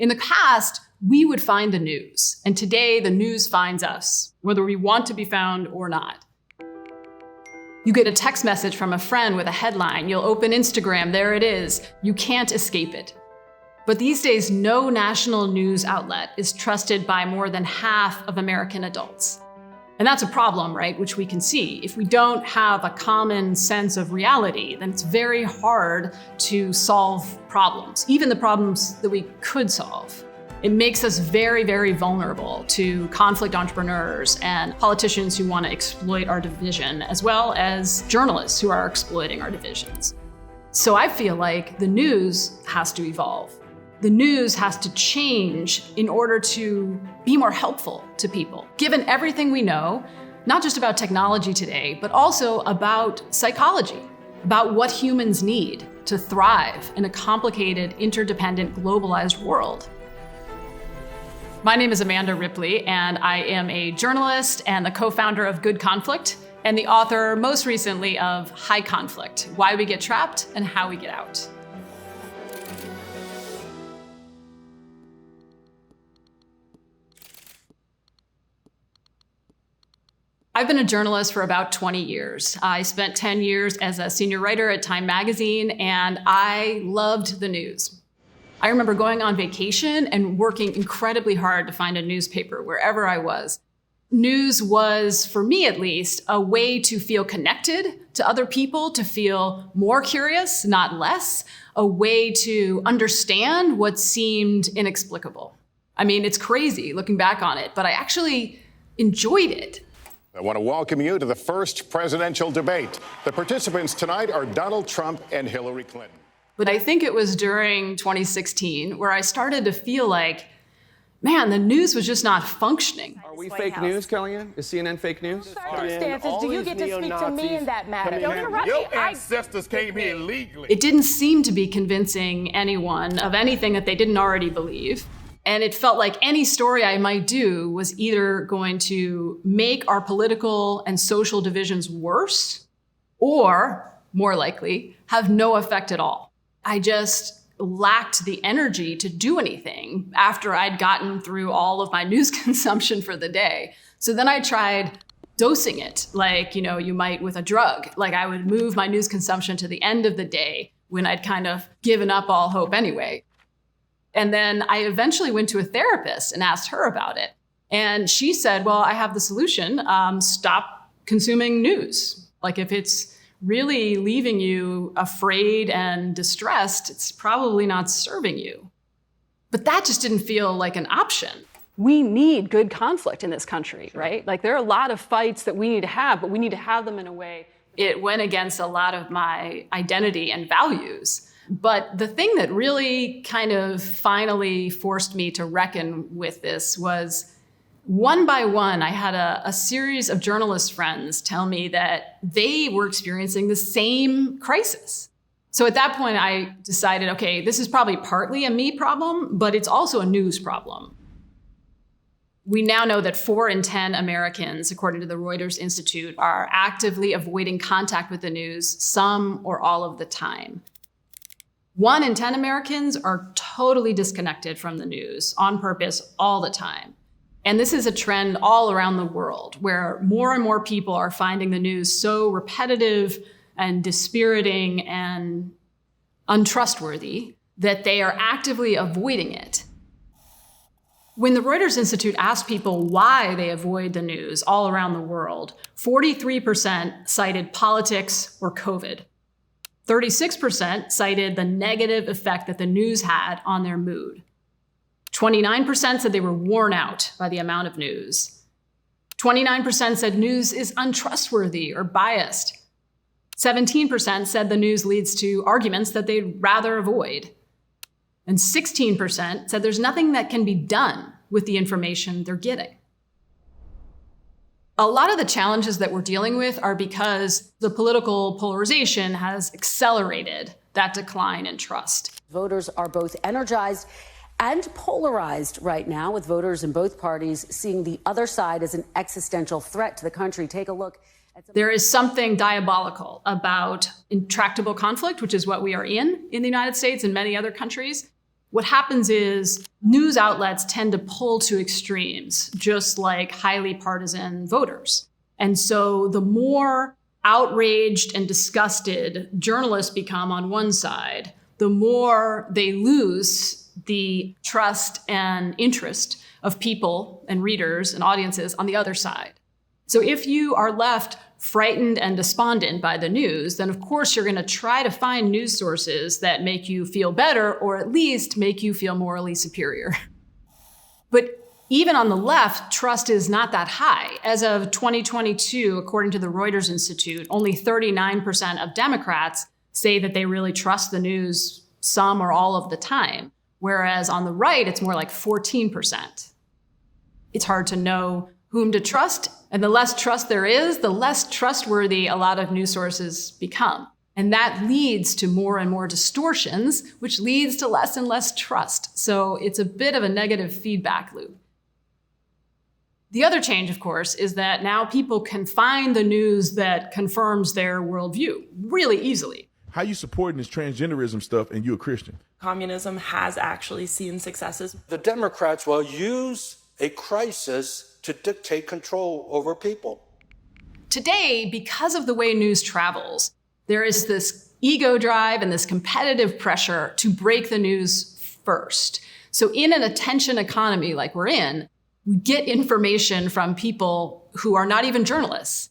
In the past, we would find the news, and today the news finds us, whether we want to be found or not. You get a text message from a friend with a headline, you'll open Instagram, there it is. You can't escape it. But these days, no national news outlet is trusted by more than half of American adults. And that's a problem, right, which we can see. If we don't have a common sense of reality, then it's very hard to solve problems, even the problems that we could solve. It makes us very, very vulnerable to conflict entrepreneurs and politicians who want to exploit our division, as well as journalists who are exploiting our divisions. So I feel like the news has to evolve. The news has to change in order to be more helpful to people. Given everything we know, not just about technology today, but also about psychology, about what humans need to thrive in a complicated, interdependent, globalized world. My name is Amanda Ripley, and I am a journalist and the co-founder of Good Conflict, and the author, most recently, of High Conflict: Why We Get Trapped and How We Get Out. I've been a journalist for about 20 years. I spent 10 years as a senior writer at Time magazine, and I loved the news. I remember going on vacation and working incredibly hard to find a newspaper wherever I was. News was, for me at least, a way to feel connected to other people, to feel more curious, not less, a way to understand what seemed inexplicable. I mean, it's crazy looking back on it, but I actually enjoyed it. I want to welcome you to the first presidential debate. The participants tonight are Donald Trump and Hillary Clinton. But I think it was during 2016 where I started to feel like, man, the news was just not functioning. Are we fake news, Kellyanne? Is CNN fake news? Circumstances, do you get to speak to me in that matter? Don't interrupt me. Your ancestors came here illegally. It didn't seem to be convincing anyone of anything that they didn't already believe. And it felt like any story I might do was either going to make our political and social divisions worse, or, more likely, have no effect at all. I just lacked the energy to do anything after I'd gotten through all of my news consumption for the day. So then I tried dosing it, like, you might with a drug. Like, I would move my news consumption to the end of the day when I'd kind of given up all hope anyway. And then I eventually went to a therapist and asked her about it. And she said, well, I have the solution. Stop consuming news. Like, if it's really leaving you afraid and distressed, it's probably not serving you. But that just didn't feel like an option. We need good conflict in this country, right? Like, there are a lot of fights that we need to have, but we need to have them in a way. It went against a lot of my identity and values. But the thing that really kind of finally forced me to reckon with this was, one by one, I had a series of journalist friends tell me that they were experiencing the same crisis. So at that point, I decided, okay, this is probably partly a me problem, but it's also a news problem. We now know that 4 in 10 Americans, according to the Reuters Institute, are actively avoiding contact with the news some or all of the time. 1 in 10 Americans are totally disconnected from the news on purpose all the time. And this is a trend all around the world, where more and more people are finding the news so repetitive and dispiriting and untrustworthy that they are actively avoiding it. When the Reuters Institute asked people why they avoid the news all around the world, 43% cited politics or COVID. 36% cited the negative effect that the news had on their mood. 29% said they were worn out by the amount of news. 29% said news is untrustworthy or biased. 17% said the news leads to arguments that they'd rather avoid. And 16% said there's nothing that can be done with the information they're getting. A lot of the challenges that we're dealing with are because the political polarization has accelerated that decline in trust. Voters are both energized and polarized right now, with voters in both parties seeing the other side as an existential threat to the country. Take a look at There is something diabolical about intractable conflict, which is what we are in the United States and many other countries. what happens is news outlets tend to pull to extremes, just like highly partisan voters. And so the more outraged and disgusted journalists become on one side, the more they lose the trust and interest of people and readers and audiences on the other side. So if you are left frightened and despondent by the news, then of course you're going to try to find news sources that make you feel better, or at least make you feel morally superior. But even on the left, trust is not that high. As of 2022, according to the Reuters Institute, only 39% of Democrats say that they really trust the news some or all of the time. Whereas on the right, it's more like 14%. It's hard to know whom to trust, and the less trust there is, the less trustworthy a lot of news sources become. And that leads to more and more distortions, which leads to less and less trust. So it's a bit of a negative feedback loop. The other change, of course, is that now people can find the news that confirms their worldview really easily. How you supporting this transgenderism stuff and you a Christian? Communism has actually seen successes. The Democrats will use a crisis to dictate control over people. Today, because of the way news travels, there is this ego drive and this competitive pressure to break the news first. So in an attention economy like we're in, we get information from people who are not even journalists.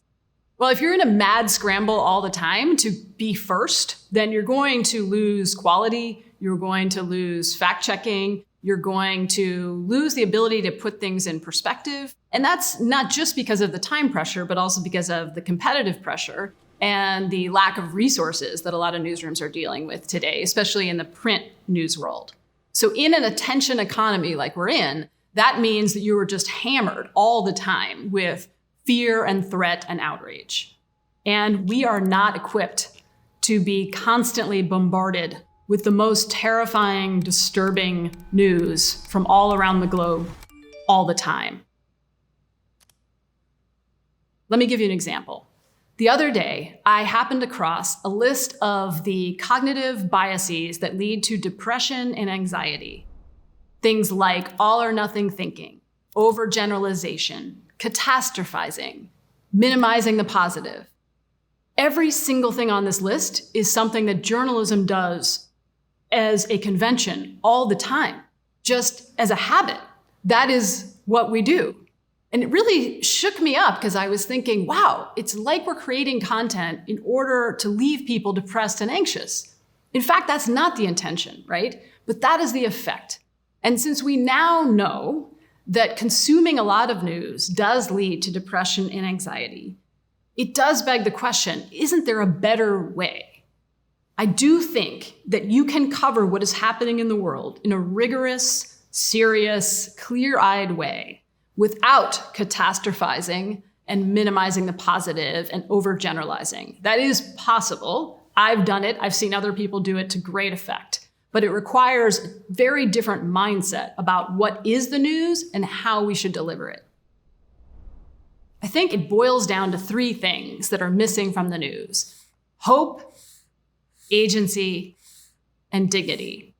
Well, if you're in a mad scramble all the time to be first, then you're going to lose quality, you're going to lose fact-checking, you're going to lose the ability to put things in perspective. And that's not just because of the time pressure, but also because of the competitive pressure and the lack of resources that a lot of newsrooms are dealing with today, especially in the print news world. So in an attention economy like we're in, that means that you are just hammered all the time with fear and threat and outrage. And we are not equipped to be constantly bombarded with the most terrifying, disturbing news from all around the globe all the time. Let me give you an example. The other day, I happened across a list of the cognitive biases that lead to depression and anxiety. Things like all or nothing thinking, overgeneralization, catastrophizing, minimizing the positive. Every single thing on this list is something that journalism does as a convention all the time, just as a habit. That is what we do. And it really shook me up because I was thinking, wow, it's like we're creating content in order to leave people depressed and anxious. In fact, that's not the intention, right? But that is the effect. And since we now know that consuming a lot of news does lead to depression and anxiety, it does beg the question, isn't there a better way? I do think that you can cover what is happening in the world in a rigorous, serious, clear-eyed way without catastrophizing and minimizing the positive and overgeneralizing. That is possible. I've done it. I've seen other people do it to great effect. But it requires a very different mindset about what is the news and how we should deliver it. I think it boils down to three things that are missing from the news: hope, agency, and dignity.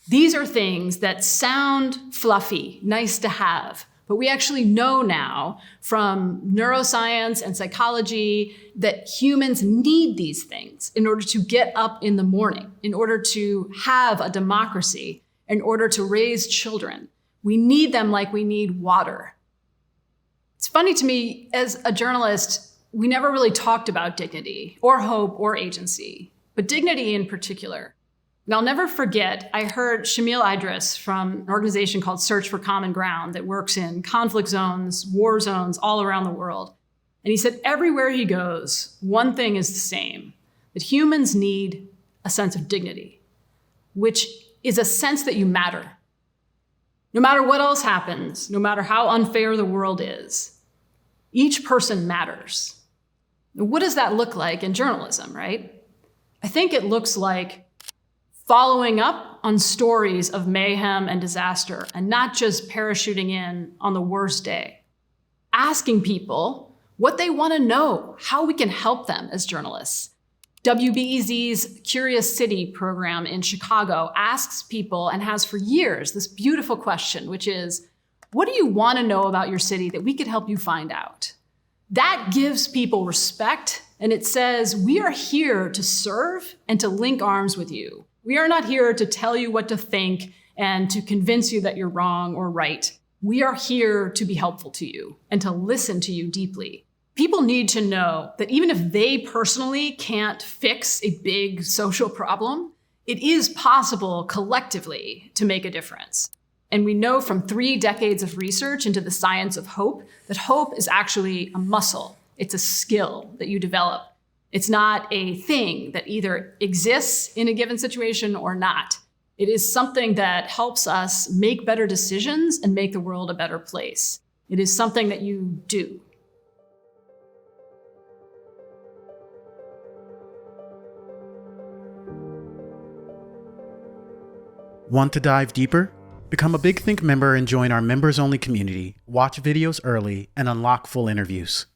These are things that sound fluffy, nice to have, but we actually know now from neuroscience and psychology that humans need these things in order to get up in the morning, in order to have a democracy, in order to raise children. We need them like we need water. It's funny to me, as a journalist, we never really talked about dignity or hope or agency, but dignity in particular. And I'll never forget, I heard Shamil Idris from an organization called Search for Common Ground that works in conflict zones, war zones all around the world. And he said everywhere he goes, one thing is the same, that humans need a sense of dignity, which is a sense that you matter. No matter what else happens, no matter how unfair the world is, each person matters. Now, what does that look like in journalism, right? I think it looks like following up on stories of mayhem and disaster and not just parachuting in on the worst day. Asking people what they want to know, how we can help them as journalists. WBEZ's Curious City program in Chicago asks people, and has for years, this beautiful question, which is, what do you want to know about your city that we could help you find out? That gives people respect, and it says, we are here to serve and to link arms with you. We are not here to tell you what to think and to convince you that you're wrong or right. We are here to be helpful to you and to listen to you deeply. People need to know that even if they personally can't fix a big social problem, it is possible collectively to make a difference. And we know from 3 decades of research into the science of hope that hope is actually a muscle. It's a skill that you develop. It's not a thing that either exists in a given situation or not. It is something that helps us make better decisions and make the world a better place. It is something that you do. Want to dive deeper? Become a Big Think member and join our members-only community, watch videos early, and unlock full interviews.